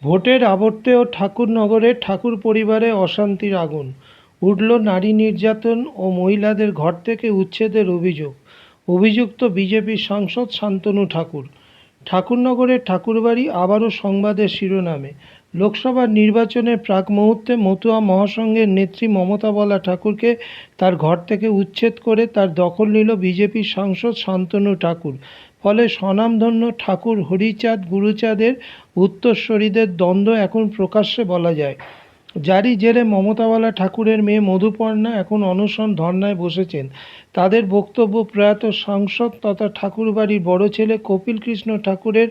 ভোটের আবর্তেও ঠাকুরনগরে ঠাকুর পরিবারে অশান্তির আগুন, উঠল নারী নির্যাতন ও মহিলাদের ঘর থেকে উচ্ছেদের অভিযোগ। অভিযুক্ত বিজেপি সাংসদ শান্তনু ঠাকুর। ঠাকুরনগরের ঠাকুরবাড়ি আবারও সংবাদের শিরোনামে। লোকসভা নির্বাচনের প্রাক মুহূর্তে মতুয়া মহাসংঘের নেত্রী মমতা বলা ঠাকুরকে তার ঘর থেকে উচ্ছেদ করে তার দখল নিল বিজেপির সাংসদ শান্তনু ঠাকুর। ফলে স্বনামধন্য ঠাকুর হরিচাঁদ গুরুচাঁদের উত্তরসূরিদের দ্বন্দ্ব এখন প্রকাশ্যে বলা যায়। যারই জেরে মমতাওয়ালা ঠাকুরের মেয়ে মধুপর্ণা এখন অনশন ধর্নায় বসেছেন। তাদের বক্তব্য, প্রয়াত সাংসদ তথা ঠাকুরবাড়ির বড় ছেলে কপিল কৃষ্ণ ঠাকুরের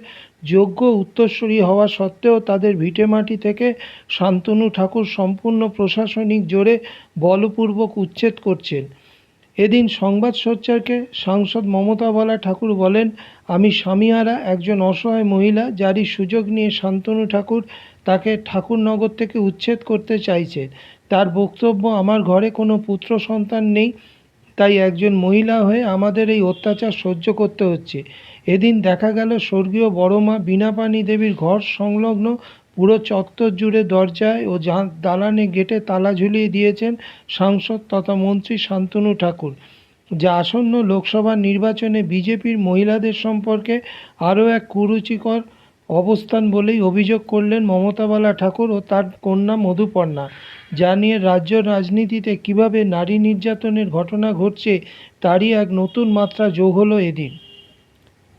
যোগ্য উত্তরসূরি হওয়া সত্ত্বেও তাদের ভিটেমাটি থেকে শান্তনু ঠাকুর সম্পূর্ণ প্রশাসনিক জোরে বলপূর্বক উচ্ছেদ করছেন। এদিন সংবাদ সোচ্চারকে সাংসদ মমতা বলা ঠাকুর বলেন, আমি স্বামীহারা একজন অসহায় মহিলা, যারই সুযোগ নিয়ে শান্তনু ঠাকুর তাকে ঠাকুরনগর থেকে উচ্ছেদ করতে চাইছেন। তার বক্তব্য, আমার ঘরে কোনো পুত্র সন্তান নেই, তাই একজন মহিলা হয়ে আমাদের এই অত্যাচার সহ্য করতে হচ্ছে। এদিন দেখা গেল স্বর্গীয় বড়মা বীণাপাণি দেবীর ঘর সংলগ্ন পুরো চত্বর জুড়ে দরজায় ও দালানে গেটে তালা ঝুলিয়ে দিয়েছেন সাংসদ তথা মন্ত্রী শান্তনু ঠাকুর, যা আসন্ন লোকসভা নির্বাচনে বিজেপির মহিলাদের সম্পর্কে আরও এক কুরুচিকর অবস্থান বলেই অভিযোগ করলেন মমতাবালা ঠাকুর ও তার কন্যা মধুপর্ণা। যা নিয়ে রাজ্য রাজনীতিতে কীভাবে নারী নির্যাতনের ঘটনা ঘটছে তারই এক নতুন মাত্রা যোগ হলো এদিন।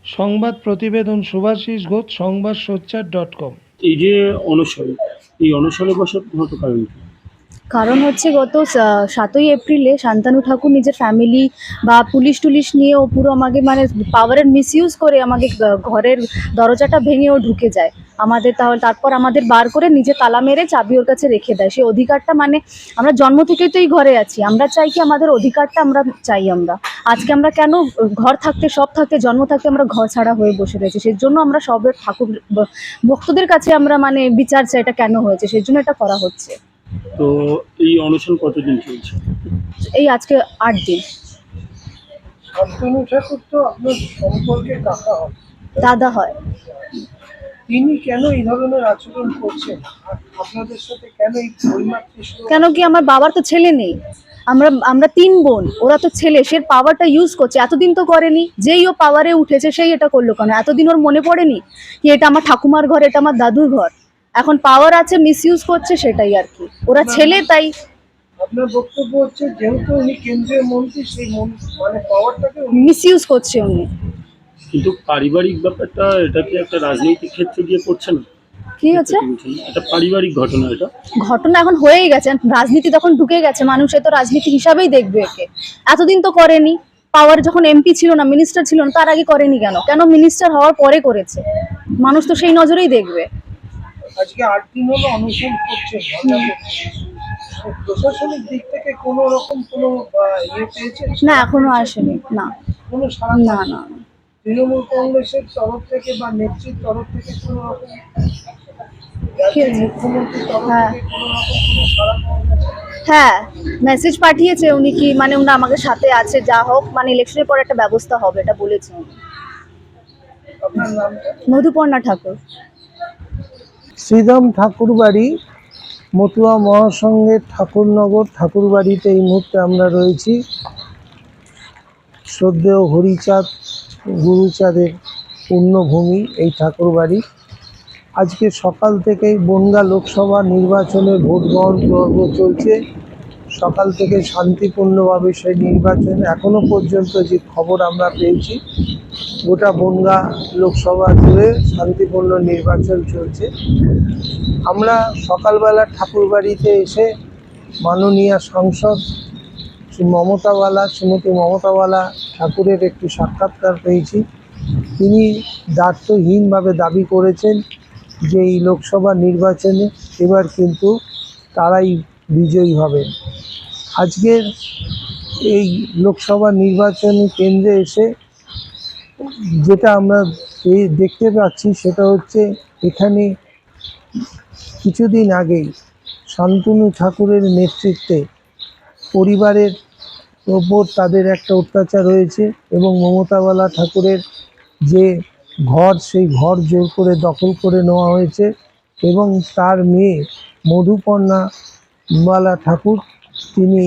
সংবাদ প্রতিবেদন শুভাশিস ঘোষ, সংবাদ সোচ্চার.com। এই যে অনশন, এই অনশনে বসার প্রধানত কারণ কি? কারণ হচ্ছে গত 7ই এপ্রিলে শান্তনু ঠাকুর নিজের ফ্যামিলি বা পুলিশ নিয়ে ও পুরো আমাকে মানে পাওয়ারের মিসইউজ করে আমাকে ঘরের দরজাটা ভেঙে ও ঢুকে যায় আমাদের। তারপর আমাদের বার করে নিজে তালা মেরে চাবি ওর কাছে রেখে দেয়। সেই অধিকারটা মানে আমরা জন্ম থেকেই তো এই ঘরে আছি, আমরা চাই কি আমাদের অধিকারটা আমরা চাই। আমরা আজকে আমরা কেন ঘর থাকতে সব থাকতে জন্ম থাকতে আমরা ঘর ছাড়া হয়ে বসে রয়েছি, সেই জন্য আমরা সবের ঠাকুর ভক্তদের কাছে আমরা মানে বিচার চাই এটা কেন হয়েছে, সেই জন্য এটা করা হচ্ছে। তো এই অনশন কতদিন চলছে? এই আজকে 8 দিন। শান্তনু ঠাকুর তো আপনার সম্পর্কে কাকা হয়, দাদা হয়। তিনি কেন এই ধরনের আচরণ করছেন আপনাদের সাথে? কেন এই কেন কি আমার বাবার তো ছেলে নেই, আমরা 3 বোন, ওরা তো ছেলে, সে পাওয়ারটা ইউজ করছে। এতদিন তো করেনি, যেই ও পাওয়ারে উঠেছে সেই এটা করলো কেন? এতদিন ওর মনে পড়েনি কি এটা আমার ঠাকুমার ঘর, এটা আমার দাদুর ঘর? এখন পাওয়ার আছে, মিসইউজ করছে, সেটাই আর কি। ওরা ছেলে তাই। আপনার বক্তব্য হচ্ছে যেহেতু উনি কেন্দ্রীয় মন্ত্রী, সেই মানে পাওয়ারটাকে মিসইউজ করছে উনি। কিন্তু পারিবারিক ব্যাপারটা, এটা কি একটা রাজনৈতিক ক্ষেত্রে গিয়ে করছে না? কি হচ্ছে? এটা পারিবারিক ঘটনা, এটা ঘটনা এখন হয়েই গেছে, রাজনীতি তখন ঢুকে গেছে, মানুষ তো রাজনীতি হিসাবেই দেখবে একে। এতদিন তো করেনি, পাওয়ার যখন এমপি ছিল না, মিনিস্টার ছিল না, তার আগে করেনি কেন? কেন মিনিস্টার হওয়ার পরে করেছে? মানুষ তো সেই নজরেই দেখবে। আজকে 8 দিন হলো অনশন করছেন, প্রশাসনিক দিক থেকে কোনো রকম কোনো ইয়ে পেয়েছে না, এখনো আসেনি। না কোনো সাড়া? না না না। তৃণমূল কংগ্রেসের তরফ থেকে বা নেত্রীর তরফ থেকে কোনো রকম, কি হয়েছে? মুখ্যমন্ত্রীর তরফ হ্যাঁ থেকে কোনো রকম কোনো সাড়া পাওয়া গেছে? হ্যাঁ, মেসেজ পাঠিয়েছে উনি, কি মানে উনি আমাদের সাথে আছে, যা হোক মানে ইলেকশনের পর একটা ব্যবস্থা হবে, এটা বলেছে উনি। আপনার নামটা? মধুপর্ণা ঠাকুর। শ্রীধাম ঠাকুরবাড়ি, মতুয়া মহাসংঘের ঠাকুরনগর ঠাকুরবাড়িতে এই মুহূর্তে আমরা রয়েছি। শ্রদ্ধেয় হরিচাঁদ গুরুচাঁদের পূর্ণভূমি এই ঠাকুরবাড়ি। আজকে সকাল থেকেই বনগাঁ লোকসভা নির্বাচনের ভোট গ্রহণ পর্ব চলছে। সকাল থেকে শান্তিপূর্ণভাবে সেই নির্বাচন, এখনো পর্যন্ত যে খবর আমরা পেয়েছি, গোটা বনগাঁ লোকসভা জুড়ে শান্তিপূর্ণ নির্বাচন চলছে। আমরা সকালবেলা ঠাকুরবাড়িতে এসে মাননীয় সাংসদ শ্রীমতী মমতাওয়ালা ঠাকুরের একটি সাক্ষাৎকার পেয়েছি। তিনি দায়িত্বহীনভাবে দাবি করেছেন যে এই লোকসভা নির্বাচনে এবার কিন্তু তারাই বিজয়ী হবেন। আজকের এই লোকসভা নির্বাচনী কেন্দ্রে এসে যেটা আমরা দেখতে পাচ্ছি সেটা হচ্ছে, এখানে কিছুদিন আগেই শান্তনু ঠাকুরের নেতৃত্বে পরিবারের ওপর তাদের একটা অত্যাচার হয়েছে এবং মমতাওয়ালা ঠাকুরের যে ঘর, সেই ঘর জোর করে দখল করে নেওয়া হয়েছে এবং তার মেয়ে মধুপর্ণা বালা ঠাকুর তিনি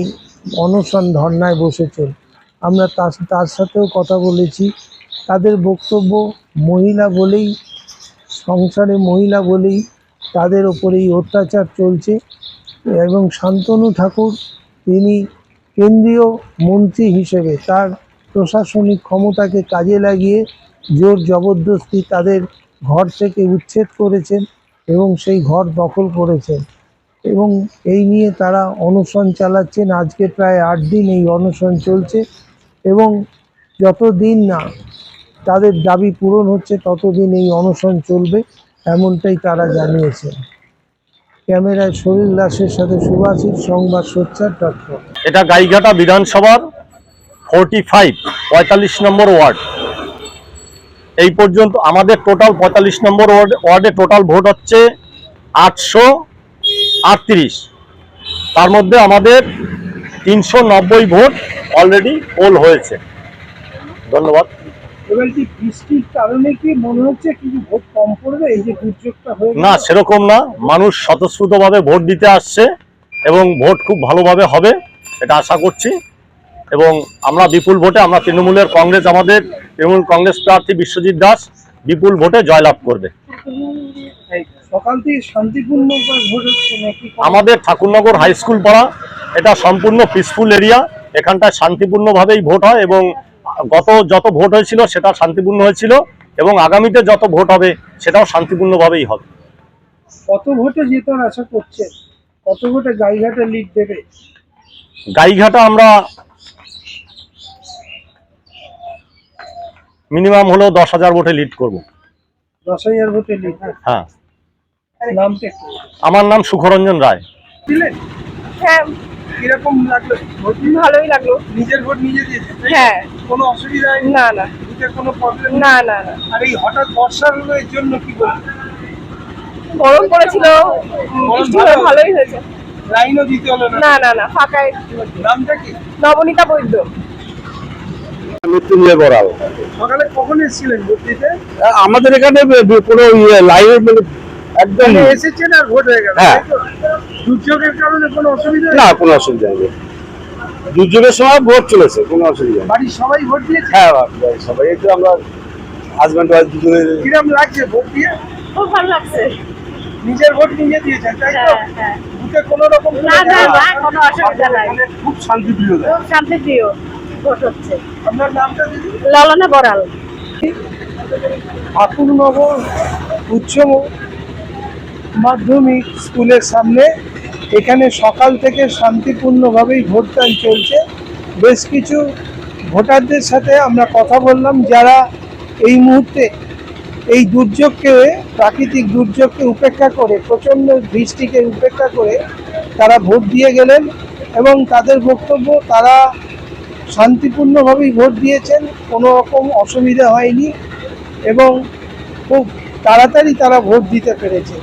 অনশন ধর্নায় বসেছেন। আমরা তার সাথেও কথা বলেছি। তাদের বক্তব্য মহিলা বলেই, সংসারে মহিলা বলেই তাদের ওপরেই অত্যাচার চলছে এবং শান্তনু ঠাকুর তিনি কেন্দ্রীয় মন্ত্রী হিসেবে তার প্রশাসনিক ক্ষমতাকে কাজে লাগিয়ে জোর জবরদস্তি তাদের ঘর থেকে উচ্ছেদ করেছেন এবং সেই ঘর দখল করেছেন এবং এই নিয়ে তারা অনশন চালাচ্ছেন। আজকে প্রায় 8 দিন এই অনশন চলছে এবং যতদিন না তাদের দাবি পূরণ হচ্ছে ততদিন এই অনশন চলবে, এমনটাই তারা জানিয়েছেন। ক্যামেরায় সলিল দাসের সাথে সুভাষিস, সংবাদ সোচ্চার.com। এটা গাইঘাটা বিধানসভার 45 নম্বর ওয়ার্ড। এই পর্যন্ত আমাদের টোটাল 45 নম্বর ওয়ার্ডে টোটাল ভোট হচ্ছে 838। তার মধ্যে আমাদের 390 ভোট অলরেডি পোল হয়েছে। ধন্যবাদ। এবার কি বৃষ্টির কারণে কি মনে হচ্ছে কিছু ভোট কম পড়বে এই যে দুর্যোগটা হয়ে না, সেরকম না। মানুষ স্বতঃস্ফূর্তভাবে ভোট দিতে আসছে এবং ভোট খুব ভালোভাবে হবে এটা আশা করছি। এবং আমরা বিপুল ভোটে, আমরা তৃণমূল কংগ্রেস প্রার্থী বিশ্বজিৎ দাস বিপুল ভোটে জয়লাভ করবে। সকাল থেকে শান্তিপূর্ণ ভোট হচ্ছে নাকি? আমাদের ঠাকুরনগর হাই স্কুল পাড়া, এটা সম্পূর্ণ পিসফুল এরিয়া। এখানটায় শান্তিপূর্ণভাবেই ভোট হয় এবং যত ভোট হয়েছিল সেটা শান্তিপূর্ণ হয়েছিল এবং আগামীতে যত ভোট হবে সেটাও শান্তিপূর্ণভাবেই হবে। কত ভোটে জেতার আশা করছেন? কত ভোটে গাইঘাটা লিড দেবে? গাইঘাটা আমরা মিনিমাম হলেও 10,000 ভোটে লিড করব। 10,000 ভোটে লিড? হ্যাঁ। নামটা একটু। আমার নাম সুখরঞ্জন রায়। দিলেন? হ্যাঁ, কিরকম লাগলো? ভোট ভালোই লাগলো। নিজের ভোট নিজে দিয়েছেন? হ্যাঁ। কোনো অসুবিধা হয়নি? না না বুথে কোনো প্রবলেম? না না না, আর এই হঠাৎ বর্ষা হলো এর জন্য কি বলবেন? গরম পড়েছিল, বৃষ্টি হয়ে ভালোই হয়েছে। লাইনও দিতে হলো না? না না না, ফাঁকায়। নামটা কি? নবনীতা বৈদ্য। মৃত্যুঞ্জয় বড়াল। সকালে কখন এসেছিলেন ভোট দিতে? আমাদের এখানে কোনো লাইনের একদম এসেছেন আর ভোট হয়ে গেল? হ্যাঁ। তাই তো? দুর্যোগের কারণে কোনো অসুবিধা না, কোনো অসুবিধা নেই। দুর্যোগের সময় ভোট চলেছে, কোনো অসুবিধা নেই। বাড়ির সবাই ভোট দিয়েছে? হ্যাঁ, সবাই একটু আমরা হাজব্যান্ড ওয়াইফ দুজনে। কিরম লাগছে ভোট দিয়ে? খুব ভালো লাগছে। নিজের ভোট নিজে দিয়েছেন তাই তো? হ্যাঁ। বুথে কোনো রকম না না না, কোনো অসুবিধা নাই। খুব শান্তিপ্রিয়। খুব শান্তিপ্রিয় ভোট হচ্ছে। আপনার নামটা দিদি? ললনা বড়াল। ঠাকুরনগর উচ্চ মাধ্যমিক স্কুলের সামনে এখানে সকাল থেকে শান্তিপূর্ণভাবেই ভোটদান চলছে। বেশ কিছু ভোটারদের সাথে আমরা কথা বললাম যারা এই মুহূর্তে এই দুর্যোগকে, প্রাকৃতিক দুর্যোগকে উপেক্ষা করে, প্রচণ্ড বৃষ্টিকে উপেক্ষা করে তারা ভোট দিয়ে গেলেন এবং তাদের বক্তব্য তারা শান্তিপূর্ণভাবেই ভোট দিয়েছেন, কোনো রকম অসুবিধা হয়নি এবং খুব তাড়াতাড়ি তারা ভোট দিতে পেরেছে।